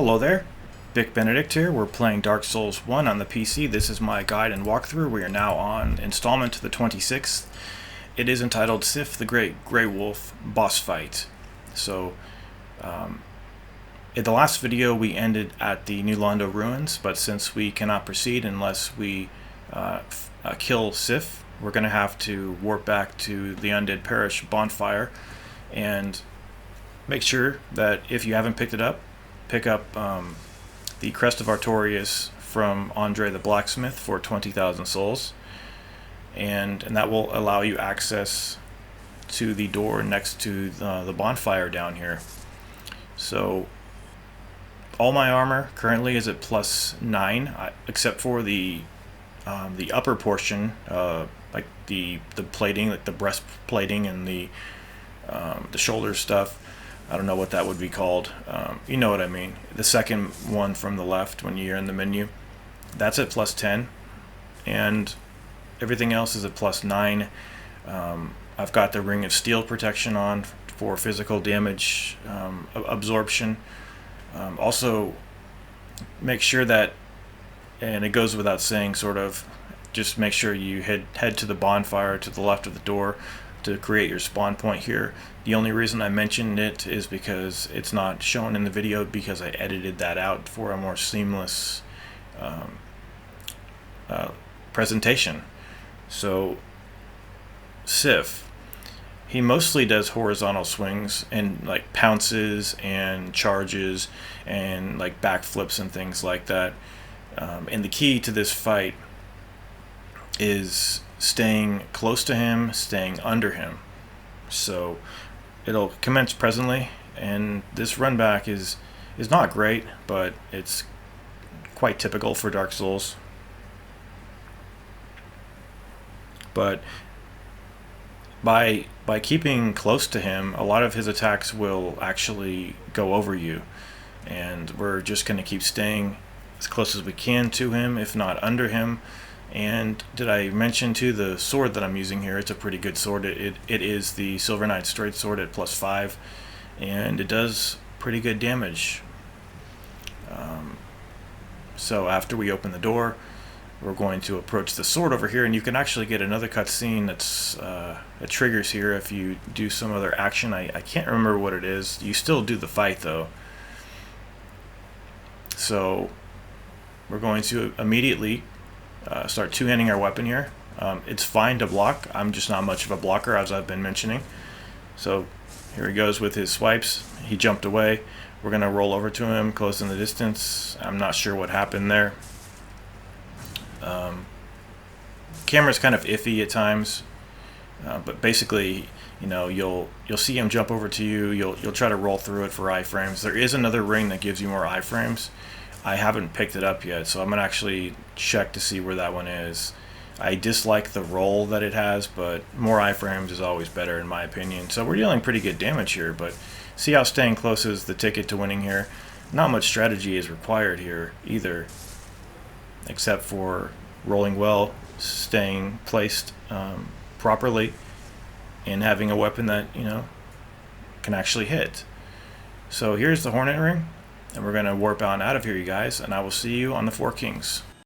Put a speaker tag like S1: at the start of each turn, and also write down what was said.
S1: Hello there, Vic Benedict here. We're playing Dark Souls 1 on the PC. This is my guide and walkthrough. We are now on installment the 26th. It is entitled Sif the Great Grey Wolf Boss Fight. So, in the last video we ended at the New Londo Ruins, but since we cannot proceed unless we kill Sif, we're going to have to warp back to the Undead Parish bonfire and make sure that if you haven't picked it up, pick up the Crest of Artorias from Andre the Blacksmith for 20,000 souls, and that will allow you access to the door next to the bonfire down here. So all my armor currently is at +9, except for the upper portion, like the plating, like the breast plating and the shoulder stuff. I don't know what that would be called. You know what I mean. The second one from the left when you're in the menu. That's at +10. And everything else is at +9. I've got the Ring of Steel protection on for physical damage absorption. Also, make sure that, and it goes without saying sort of, just make sure you head to the bonfire to the left of the door to create your spawn point here. The only reason I mentioned it is because it's not shown in the video, because I edited that out for a more seamless presentation. So Sif, he mostly does horizontal swings and like pounces and charges and like backflips and things like that. And the key to this fight is staying close to him, staying under him. So it'll commence presently, and this run back is not great, but it's quite typical for Dark Souls. But by keeping close to him, a lot of his attacks will actually go over you, and we're just going to keep staying as close as we can to him, if not under him. And did I mention too the sword that I'm using here? It's a pretty good sword. It is the Silver Knight Straight Sword at +5, and it does pretty good damage. So after we open the door, we're going to approach the sword over here, and you can actually get another cutscene that triggers here if you do some other action. I can't remember what it is. You still do the fight though. So we're going to immediately start two-handing our weapon here. It's fine to block. I'm just not much of a blocker, as I've been mentioning. So here he goes with his swipes. He jumped away. We're going to roll over to him, close in the distance. I'm not sure what happened there. Camera's kind of iffy at times, but basically, you know, you'll see him jump over to you. You'll try to roll through it for iframes. There is another ring that gives you more iframes. I haven't picked it up yet, so I'm gonna actually check to see where that one is. I dislike the roll that it has, but more iframes is always better in my opinion. So we're dealing pretty good damage here, but see how staying close is the ticket to winning here. Not much strategy is required here either, except for rolling well, staying placed properly, and having a weapon that, you know, can actually hit. So here's the Hornet Ring, and we're going to warp on out of here, you guys, and I will see you on the Four Kings.